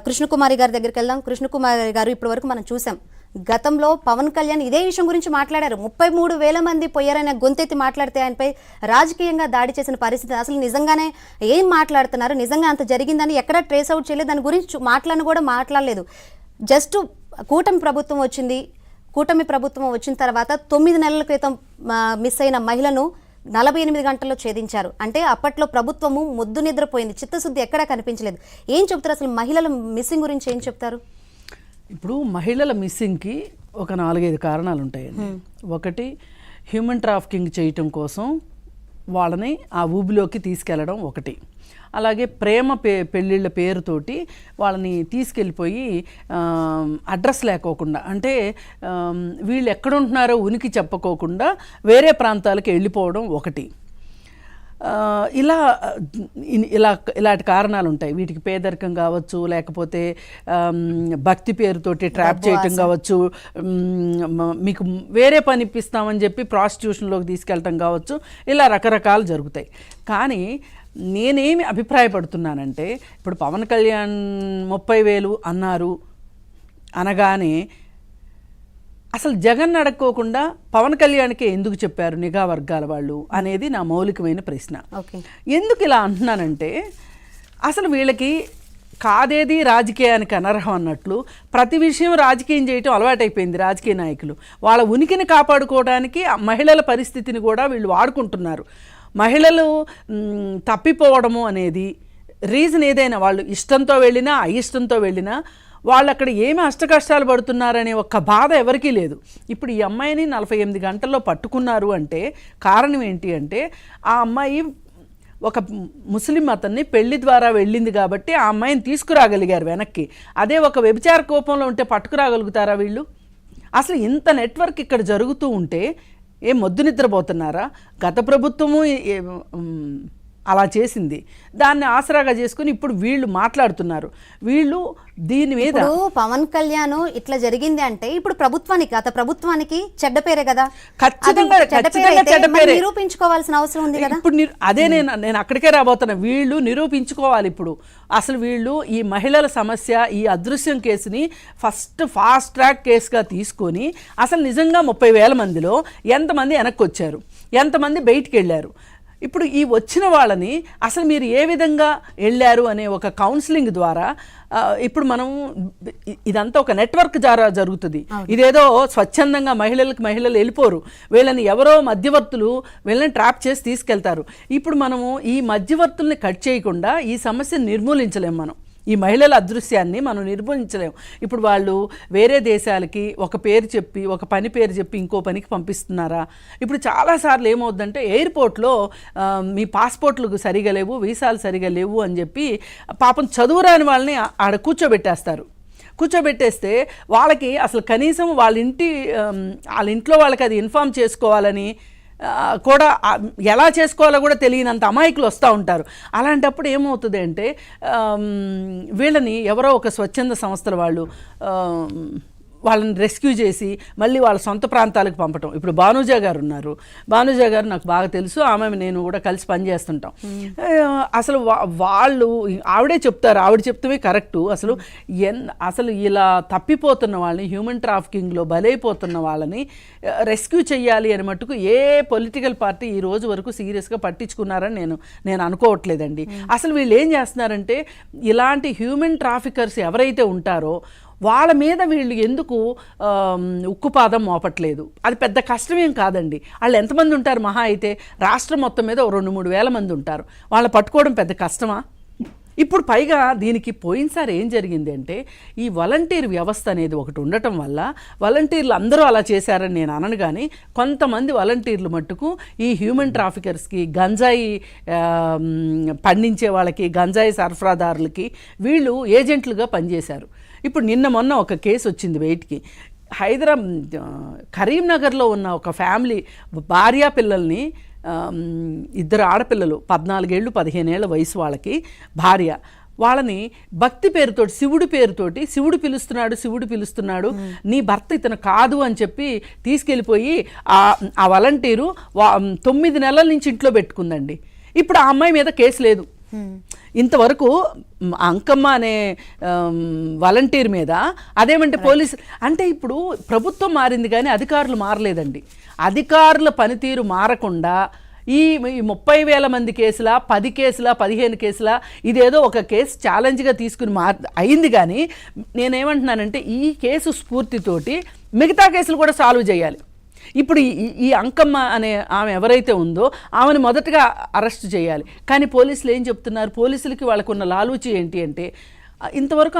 కృష్ణకుమారి గారి దగ్గరికి వెళ్దాం. కృష్ణకుమారి గారు, ఇప్పటి వరకు మనం చూసాం గతంలో పవన్ కళ్యాణ్ ఇదే విషయం గురించి మాట్లాడారు. 33,000 మంది పోయారనే గొంతెత్తి మాట్లాడితే ఆయనపై రాజకీయంగా దాడి చేసిన పరిస్థితి. అసలు నిజంగానే ఏం మాట్లాడుతున్నారు, నిజంగా అంత జరిగిందని ఎక్కడ ట్రేస్ అవుట్ చేయలేదు, దాని గురించి మాట్లాడలేదు. జస్ట్ కూటమి ప్రభుత్వం వచ్చిన తర్వాత 9 నెలల క్రితం మిస్ అయిన మహిళను 48 గంటల్లో ఛేదించారు. అంటే అప్పట్లో ప్రభుత్వము మొద్దు నిద్రపోయింది, చిత్తశుద్ధి ఎక్కడా కనిపించలేదు. ఏం చెప్తారు అసలు మహిళల మిస్సింగ్ గురించి ఏం చెప్తారు? ఇప్పుడు మహిళల మిస్సింగ్కి ఒక 4-5 కారణాలు ఉంటాయండి. ఒకటి, హ్యూమన్ ట్రాఫికింగ్ చేయటం కోసం వాళ్ళని ఆ ఊబిలోకి తీసుకెళ్ళడం ఒకటి. అలాగే ప్రేమ పెళ్ళిళ్ళ పేరుతోటి వాళ్ళని తీసుకెళ్ళిపోయి అడ్రస్ లేకోకుండా, అంటే వీళ్ళు ఎక్కడుంటున్నారో ఉనికి చెప్పుకోకుండా వేరే ప్రాంతాలకు వెళ్ళిపోవడం ఒకటి. ఇలాంటి కారణాలు ఉంటాయి. వీటికి పేదరికం కావచ్చు, లేకపోతే భక్తి పేరుతోటి ట్రాప్ చేయటం కావచ్చు, మీకు వేరే పని ఇప్పిస్తామని చెప్పి ప్రాస్టిట్యూషన్లోకి తీసుకెళ్ళటం కావచ్చు, ఇలా రకరకాలు జరుగుతాయి. కానీ నేనేమి అభిప్రాయపడుతున్నానంటే, ఇప్పుడు పవన్ కళ్యాణ్ 30,000 అన్నారు అనగానే అసలు జగన్ అడక్కోకుండా పవన్ కళ్యాణ్కే ఎందుకు చెప్పారు నిఘా వర్గాల వాళ్ళు అనేది నా మౌలికమైన ప్రశ్న. ఎందుకు ఇలా అంటున్నానంటే, అసలు వీళ్ళకి కాదేది రాజకీయానికి అనర్హం అన్నట్లు ప్రతి విషయం రాజకీయం చేయటం అలవాటైపోయింది. రాజకీయ నాయకులు వాళ్ళ ఉనికిని కాపాడుకోవడానికి మహిళల పరిస్థితిని కూడా వీళ్ళు వాడుకుంటున్నారు. మహిళలు తప్పిపోవడము అనేది రీజన్ ఏదైనా, వాళ్ళు ఇష్టంతో వెళ్ళినా అయిష్టంతో వెళ్ళినా వాళ్ళు అక్కడ ఏమి అష్టకష్టాలు పడుతున్నారనే ఒక్క బాధ ఎవరికీ లేదు. ఇప్పుడు ఈ అమ్మాయిని 48 గంటల్లో పట్టుకున్నారు అంటే కారణం ఏంటి అంటే, ఆ అమ్మాయి ఒక ముస్లిం అతన్ని పెళ్లి ద్వారా వెళ్ళింది కాబట్టి ఆ అమ్మాయిని తీసుకురాగలిగారు వెనక్కి. అదే ఒక వ్యభిచార కోపంలో ఉంటే పట్టుకురాగలుగుతారా వీళ్ళు? అసలు ఇంత నెట్వర్క్ ఇక్కడ జరుగుతూ ఉంటే ఏం మొద్దు నిద్రపోతున్నారా? గత ప్రభుత్వము అలా చేసింది, దాన్ని ఆసరాగా చేసుకుని ఇప్పుడు వీళ్ళు మాట్లాడుతున్నారు. వీళ్ళు దీని మీద పవన్ కళ్యాణ్ ఇట్లా జరిగింది అంటే ఇప్పుడు గత ప్రభుత్వానికి చెడ్డ పేరే కదా, ఖచ్చితంగా చెడ్డ పేరే, నిరూపించుకోవాల్సిన అవసరం ఉంది కదా. ఇప్పుడు అదే నేను అక్కడికే రాబోతున్నా. వీళ్ళు నిరూపించుకోవాలి. ఇప్పుడు అసలు వీళ్ళు ఈ మహిళల సమస్య, ఈ అదృశ్యం కేసుని ఫాస్ట్ ట్రాక్ కేసుగా తీసుకొని అసలు నిజంగా 30,000 మందిలో ఎంతమంది వెనక్కి వచ్చారు, ఎంతమంది బయటికి వెళ్ళారు, ఇప్పుడు ఈ వచ్చిన వాళ్ళని అసలు మీరు ఏ విధంగా వెళ్ళారు అనే ఒక కౌన్సిలింగ్ ద్వారా ఇప్పుడు మనం ఇదంతా ఒక నెట్వర్క్ ద్వారా జరుగుతుంది. ఇదేదో స్వచ్ఛందంగా మహిళలు వెళ్ళిపోరు. వీళ్ళని ఎవరో మధ్యవర్తులు వీళ్ళని ట్రాప్ చేసి తీసుకెళ్తారు. ఇప్పుడు మనము ఈ మధ్యవర్తుల్ని కట్ చేయకుండా ఈ సమస్యను నిర్మూలించలేము. మనం ఈ మహిళల అదృశ్యాన్ని మనం నిర్మూలించలేము. ఇప్పుడు వాళ్ళు వేరే దేశాలకి ఒక పేరు చెప్పి, ఒక పని పేరు చెప్పి ఇంకో పనికి పంపిస్తున్నారా? ఇప్పుడు చాలాసార్లు ఏమవుద్దంటే, ఎయిర్పోర్ట్లో మీ పాస్పోర్ట్లు సరిగా లేవు, వీసాలు సరిగా లేవు అని చెప్పి పాపం చదువురాని వాళ్ళని ఆడ కూర్చోబెట్టేస్తే వాళ్ళకి అసలు కనీసం వాళ్ళ ఇంట్లో వాళ్ళకి అది ఇన్ఫామ్ చేసుకోవాలని కూడా, ఎలా చేసుకోవాలో కూడా తెలియనంత అమాయకులు వస్తూ ఉంటారు. అలాంటప్పుడు ఏమవుతుంది అంటే, వీళ్ళని ఎవరో ఒక స్వచ్ఛంద సంస్థల వాళ్ళు వాళ్ళని రెస్క్యూ చేసి మళ్ళీ వాళ్ళ సొంత ప్రాంతాలకు పంపటం. ఇప్పుడు భానుజా గారు ఉన్నారు. భానుజా గారు నాకు బాగా తెలుసు, ఆమె నేను కూడా కలిసి పనిచేస్తుంటాం. అసలు వాళ్ళు ఆవిడే చెప్తారు, ఆవిడ చెప్తమే కరెక్టు. అసలు ఇలా తప్పిపోతున్న వాళ్ళని, హ్యూమన్ ట్రాఫికింగ్లో బలైపోతున్న వాళ్ళని రెస్క్యూ చేయాలి అని మట్టుకు ఏ పొలిటికల్ పార్టీ ఈ రోజు వరకు సీరియస్గా పట్టించుకున్నారని నేను అనుకోవట్లేదండి. అసలు వీళ్ళు ఏం చేస్తున్నారంటే, ఇలాంటి హ్యూమన్ ట్రాఫికర్స్ ఎవరైతే ఉంటారో వాళ్ళ మీద వీళ్ళు ఎందుకు ఉక్కుపాదం మోపట్లేదు? అది పెద్ద కష్టమేం కాదండి. వాళ్ళు ఎంతమంది ఉంటారు? మహా అయితే రాష్ట్రం మొత్తం మీద 2-3 వేల మంది ఉంటారు. వాళ్ళని పట్టుకోవడం పెద్ద కష్టమా? ఇప్పుడు పైగా దీనికి పోయినసారి ఏం జరిగింది అంటే, ఈ వాలంటీర్ వ్యవస్థ అనేది ఒకటి ఉండటం వల్ల, వాలంటీర్లు అందరూ అలా చేశారని నేను అనను, కానీ కొంతమంది వాలంటీర్లు మట్టుకు ఈ హ్యూమన్ ట్రాఫికర్స్కి, గంజాయి పండించే వాళ్ళకి, గంజాయి సరఫరాదారులకి వీళ్ళు ఏజెంట్లుగా పనిచేశారు. ఇప్పుడు నిన్న మొన్న ఒక కేసు వచ్చింది బయటికి. కరీంనగర్లో ఉన్న ఒక ఫ్యామిలీ భార్యా పిల్లల్ని, 2 ఆడపిల్లలు 14 ఏళ్ళు 15 ఏళ్ల వయసు వాళ్ళకి భార్య, వాళ్ళని భక్తి పేరుతోటి, శివుడు పిలుస్తున్నాడు నీ భర్త ఇతను కాదు అని చెప్పి తీసుకెళ్ళిపోయి ఆ వాలంటీరు 9 నెలల నుంచి ఇంట్లో పెట్టుకుందండి. ఇప్పుడు ఆ అమ్మాయి మీద కేసు లేదు. ఇంతవరకు అంకమ్మ అనే వాలంటీర్ మీద అదేమంటే పోలీసు అంటే ఇప్పుడు ప్రభుత్వం మారింది కానీ అధికారులు మారలేదండి. అధికారుల పనితీరు మారకుండా ఈ 30,000 మంది కేసుల 10 కేసుల 15 కేసుల ఇదేదో ఒక కేసు ఛాలెంజ్గా తీసుకుని అయింది. కానీ నేనేమంటున్నానంటే ఈ కేసు స్ఫూర్తితోటి మిగతా కేసులు కూడా సాల్వ్ చేయాలి. ఇప్పుడు ఈ అంకమ్మ అనే ఆమె ఎవరైతే ఉందో ఆమెను మొదటగా అరెస్ట్ చేయాలి. కానీ పోలీసులు ఏం చెప్తున్నారు, పోలీసులకి వాళ్ళకున్న లాలూచి ఏంటి అంటే ఇంతవరకు